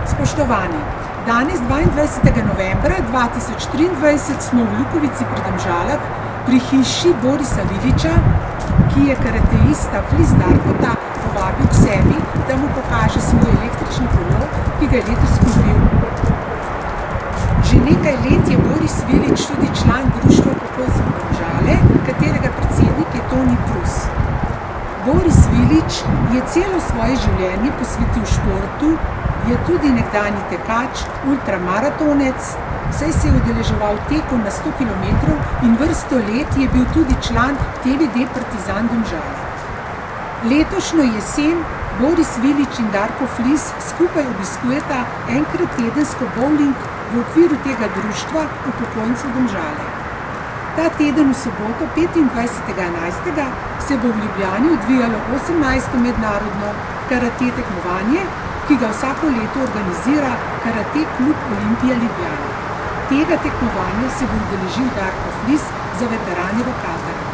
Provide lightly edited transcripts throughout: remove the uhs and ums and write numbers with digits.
Spoštovani, danes 22. novembra 2023 smo v Lukovici pri Domžalah pri hiši Borisa Viliča, ki je karateista Flis Darkota povabil k sebi, da mu pokaže svoj električni kolo, ki ga je letos kupil. Že nekaj let je Boris Vilič tudi član društva Pokojcev Domžale, katerega predsednik je Toni Prus. Boris Vilič je celo svoje življenje posvetil športu, je tudi nekdanji tekač, ultramaratonec, saj se je udeleževal tekov na 100 km in vrsto let je bil tudi član TVD Partizan Domžale. Letošnjo jesen Boris Vilič in Darko Flis skupaj obiskujeta enkrat tedensko bowling v okviru tega društva upokojencev Domžale. Ta teden v soboto 25.11. se bo v Ljubljani odvijalo 18. mednarodno karate tekmovanje, ki ga vsako leto organizira Karate klub Olimpija Ljubljana. Tega tekmovanja se bo udeležil Darko Flis za veterane v Katarju.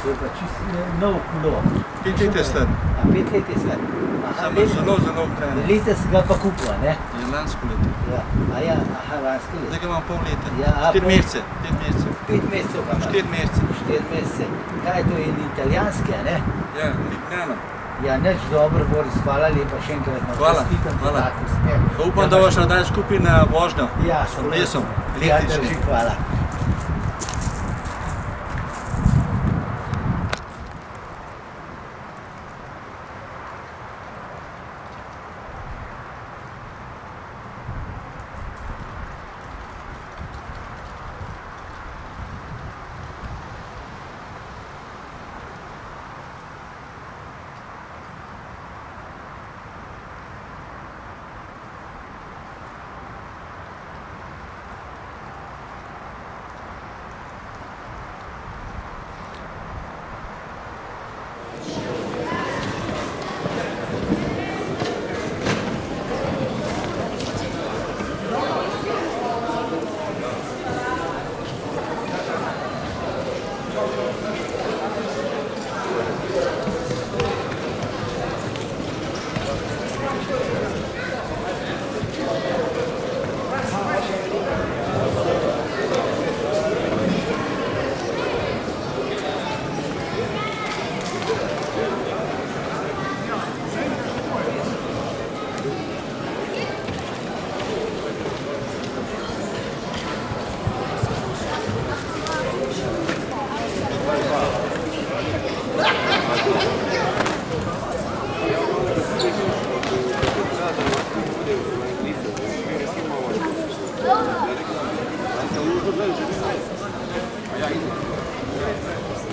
To je pa čisto nov kolo. 5 let je star. 5 let je star. Zelo hrane. Letos ga pa kupila, ne? Je lansko leto. Ja, lansko leto. Zdaj ga imam pol leta. Ja, 4 mesece. 5 mesecev pa imaš. 4 mesece. 4 mesece. Kaj je to, in italijanski, a ne? Ja, Ljubljana. Ja, nič dobro, Boris, hvala lepa še enkrat. Hvala. Upam, da boš nadalje skupaj na vožnjo. Ja, s kolesom. Ja, drži, hvala.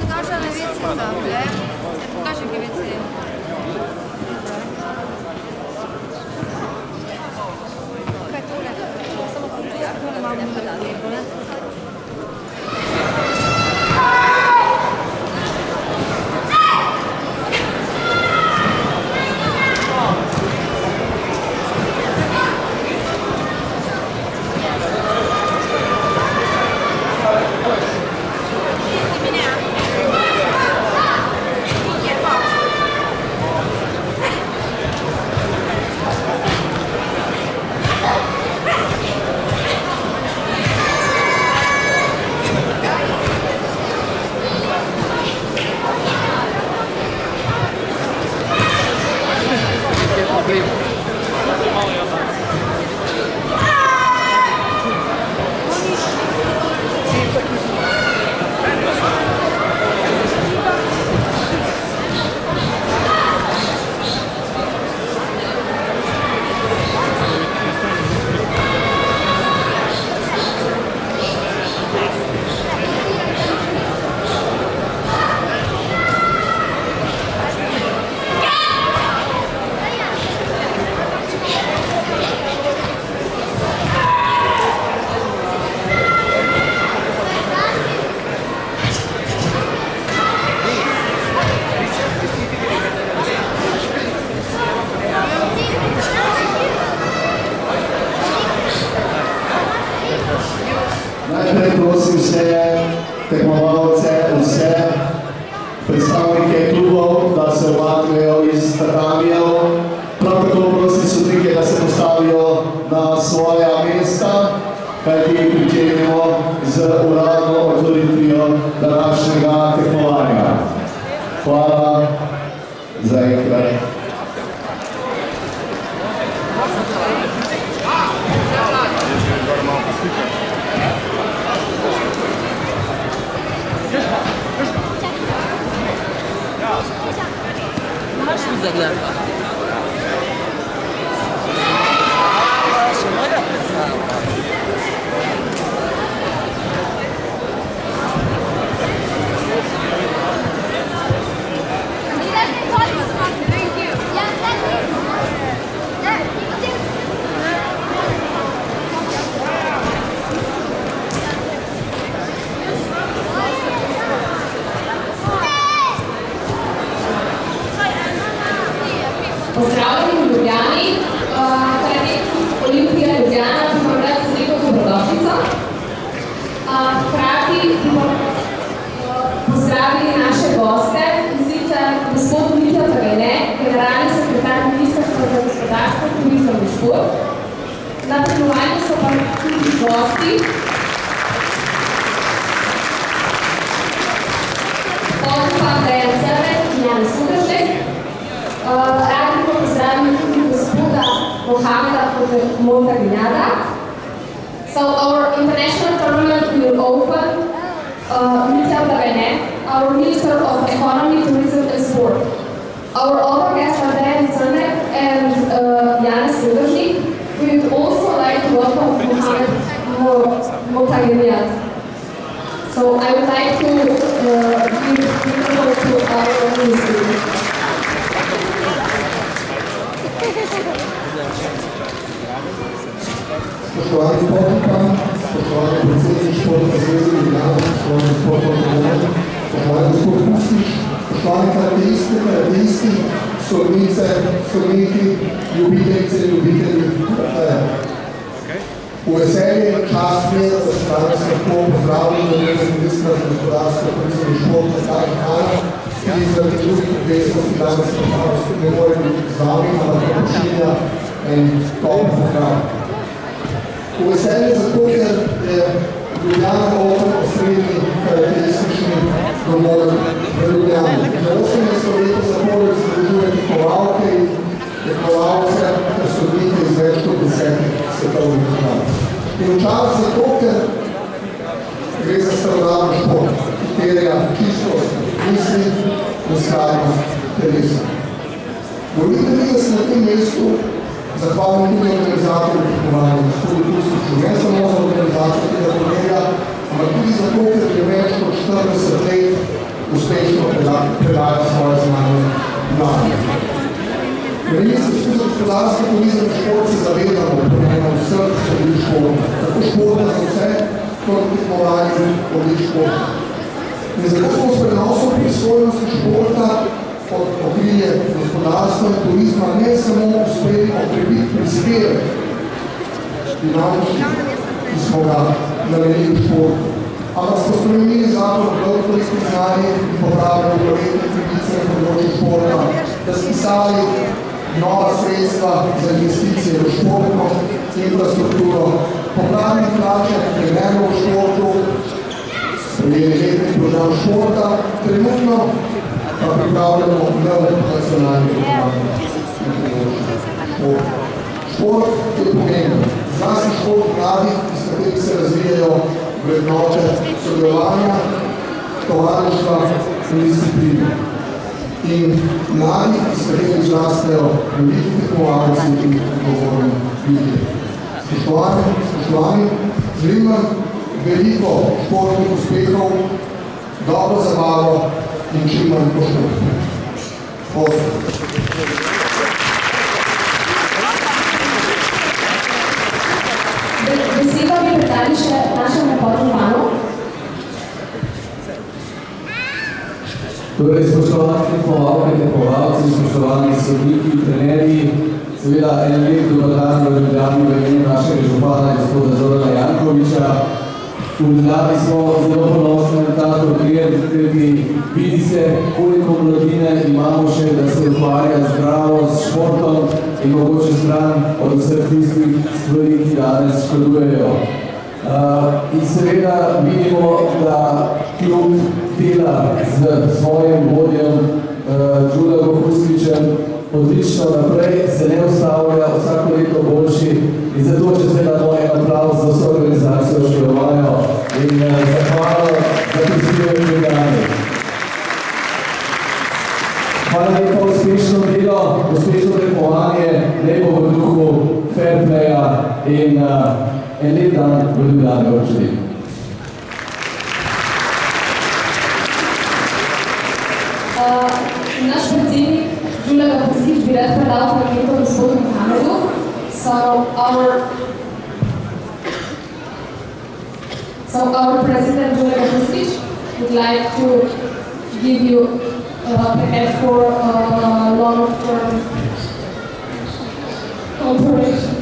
Pokažę najwięcej table. Pokażę jakie więcej. vse tekmovalce, vse predstavnike klubov, da se umaknejo iz tatamijev. Prav tako prosim sodnike, da se postavijo na svoja mesta, kajti pričenjamo z uradno otvoritvijo današnjega tekmovanja. Hvala za enkrat. Pozdravljeni v Ljubljani, Olimpija Ljubljana, ki vam rad veliko dobrodošlico. Hkrati bomo pozdravili naše goste, in sicer gospod Mitja Pavene, generalni sekretar Ministrstva za gospodarstvo, turizem in šport. Na tekmovanju so pa tudi gosti. Odpa Dejan Cervek in Jan Sugašek. Radi pa pozdravim tudi gospoda Mohameda Montagnjada. So our international tournament will open Mitja Pavene, our Minister of Economy, Tourism and Sport. Our other guests are Dejan Cervek and Jan Sugašek. We would also like to welcome Mohamed Montagnjad. So I would like to give the floor to our minister. Spoštovani podnikan, spoštovani predsednik Športne zveze Ljubljana, spoštovani športni trener, spoštovani gospod Pustič, spoštovani karateisti, sodnice, sodniki, ljubiteljice in ljubitelji karateja. V veselje, čast mi je, da se danes lahko pozdravljam za ministra za gospodarstvo, turizem in šport Matjaža Hana, ki zaradi drugih obveznosti danes ne more biti z vami, ampak pošilja en top zahval. V veselje zato, ker je Ljubljana Open osrednji karateistični domoljub v Ljubljani. Za 18 leto zapored združuje tekmovalke in tekmovalce ter sodnike iz več kot 10 svetovnih držav. In včasih zato, ker gre za starodavni šport, ki terja čistost misli in skladnost telesa. Dovolite mi, da se na tem mestu zahvalim tudi organizatorju tekmovanja, gospodu Pustiču, ne samo za organizacijo tega turnirja, ampak tudi zato, ker je več kot 40 let uspešno predajal svoje znanje mladim. V Ministrstvu za gospodarstvo, turizem in šport se zavedamo pomena vseh oblik športa, tako športa za vse, kot tekmovanje oblik športa. In zato smo s prenosom pristojnosti športa pod okrilje gospodarstva in turizma ne samo uspeli okrepiti prispevek dinamični, ki smo ga namenili športu, ampak smo spremenili zakon o dolgoročnih priznanjih in popravili projektne tradicije na področju športa, razpisali nova sredstva za investicije v športno infrastrukturo, popravili plače trenerjev v športu, sprejeli letni program športa, trenutno pa pripravljamo nov nacionalni program na področju športa. Šport je pomemben, zlasti šport mladih, iz katerih se razvijajo vrednote sodelovanja, tovarištva in discipline. In mladi, iz katerih izrastejo veliki tekmovalci in odgovorni ljudje. Spoštovani, želim vam veliko športnih uspehov, dobro zabavo in čim manj poškodb. Besedo bi predali še našemu podžupanu. Torej, spoštovani tekmovalke, tekmovalci, spoštovani sodniki, trenerji, seveda en lep dober dan v Ljubljani v imenu našega župana gospoda Zorana Jankovića. V Ljubljani smo zelo ponosni na ta turnir, kajti vidi se, koliko mladine imamo še, da se ukvarja zdravo s športom in mogoče stran od vseh tistih stvari, ki danes škodujejo. In seveda vidimo, da klub dela z svojim vodjem Đuro Hustićem odlično naprej, se ne ustavlja, vsako leto boljši in zato, če se damo en aplavz za vso organizacijo, ki jo imajo in zahvalo za prispevek v Ljubljani. Hvala lepa, uspešno delo, uspešno tekmovanje, lepo v duhu fair playa in en lep dan v Ljubljani vam želim. Naš predsednik Đuro Hustić bi rad predal plaketo gospodu Mohamedu. So our president Đuro Hustić would like to give you a plaque for long-term cooperation.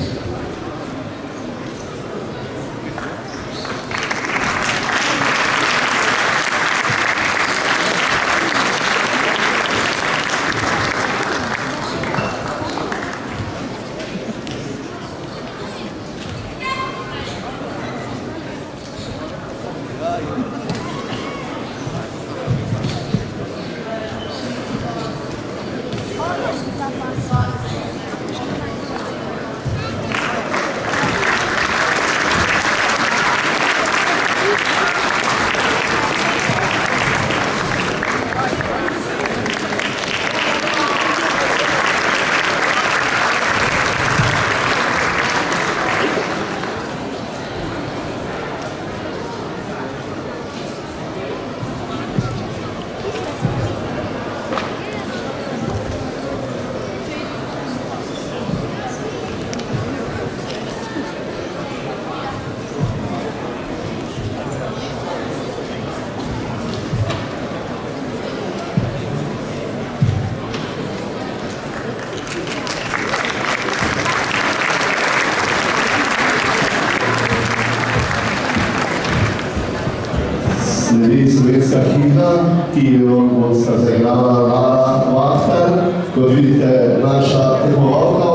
Sledi slovenska himna, ki jo bosta zaigrala Lara Vahter, kot vidite naša tekmovalka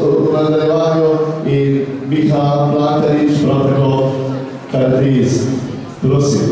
v nadaljevanju in Miha Planterič, prav tako karateist. Prosim.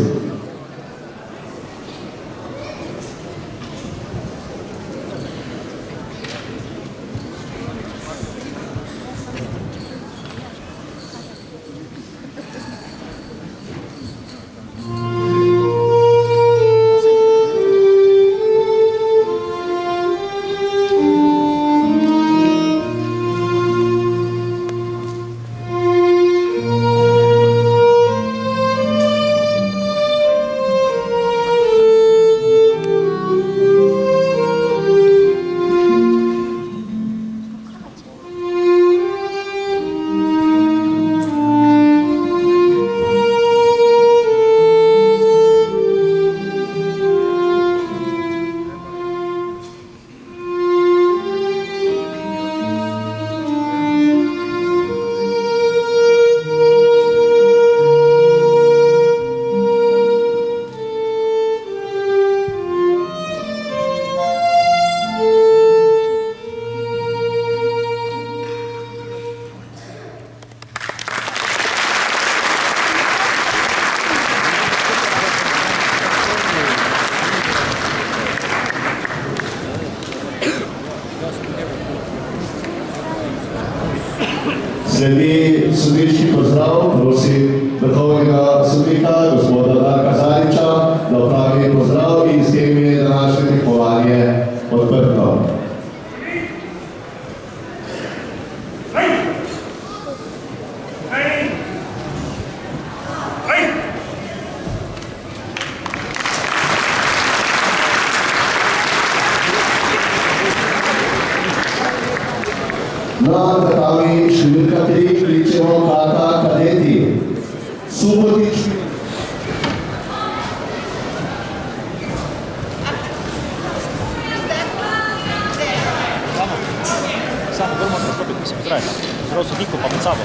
Sledi sodniški pozdrav, prosim vrhovnega sodnika, gospoda Darka Zariča, da opravi pozdrav in s tem je današnje tekmovanje odprto. Na tatami številka 3 kličemo Kata Kadeti. Subotič. Samo bolj moramo stopiti, mislim, zdravi. Zdrav sodniku pa med sabo.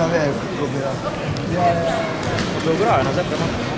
ne vejo, kako bi rad. Dobro, je, zdaj pa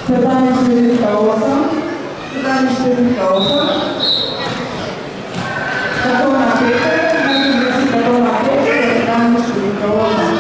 Zadanie številka 8. Zadanie številka 8. Katovna Peter, naslednji Katovna Peter, zadanie številka 8.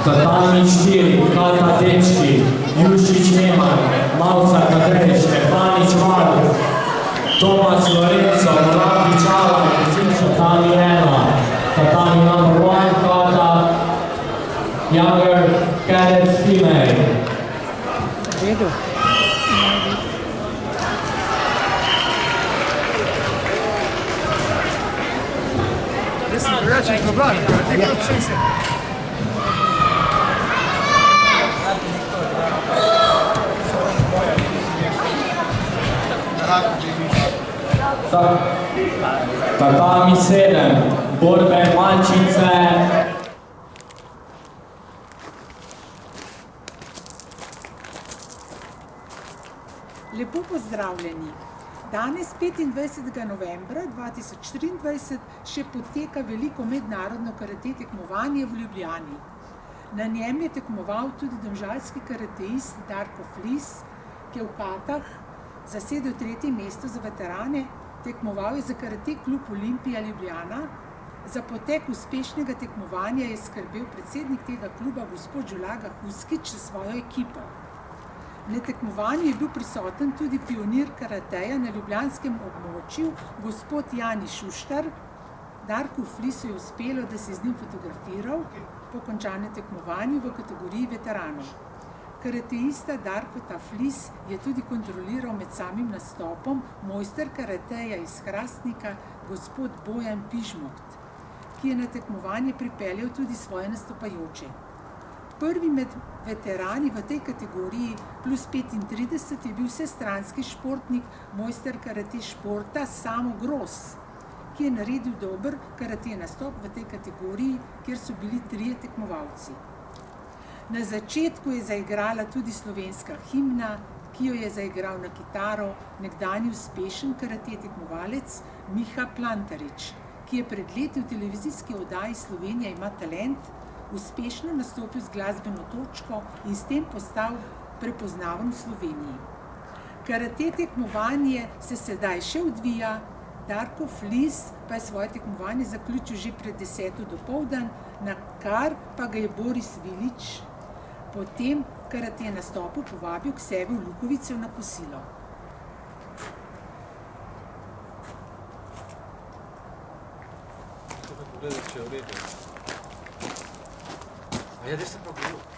Tatami 4, Kata Dečki, Jušić Neman, Malca Kadej, Štefanić Val, Tomas Lorenzo, Morakić Alan, Tatami 1, Tatami number 1, Kata, younger cadet female. Tatami 7, borbe malčice. Lepo pozdravljeni. Danes, 25. novembra 2023, še poteka veliko mednarodno karate tekmovanje v Ljubljani. Na njem je tekmoval tudi domžalski karateist Darko Flis, ki je v Katah zasedel 3. mesto za veterane, tekmoval je za Karate klub Olimpija Ljubljana. Za potek uspešnega tekmovanja je skrbel predsednik tega kluba gospod Žulaga Huskić s svojo ekipo. Na tekmovanju je bil prisoten tudi pionir karateja na ljubljanskem območju, gospod Jani Šuštar. Darku Flisu je uspelo, da se z njim fotografiral po končanem tekmovanju v kategoriji veteranov. Karateista Darko Flis je tudi kontroliral med samim nastopom mojster karateja iz Hrastnika, gospod Bojan Pižmokt, ki je na tekmovanje pripeljal tudi svoje nastopajoče. Prvi med veterani v tej kategoriji plus 35 je bil vsestranski športnik, mojster karate športa Samo Gros, ki je naredil dober karate nastop v tej kategoriji, kjer so bili 3 tekmovalci. Na začetku je zaigrala tudi slovenska himna, ki jo je zaigral na kitaro nekdanji uspešen karate tekmovalec Miha Plantarič, ki je pred leti v televizijski oddaji Slovenija ima talent uspešno nastopil z glasbeno točko in s tem postal prepoznaven v Sloveniji. Karate tekmovanje se sedaj še odvija, Darko Flis pa je svoje tekmovanje zaključil že pred 10. dopoldan, na kar pa ga je Boris Vilič po tem karate nastopu povabil k sebi v Lukovico na kosilo. Pogledaj, če je v redu. A ja, res se pa bilo.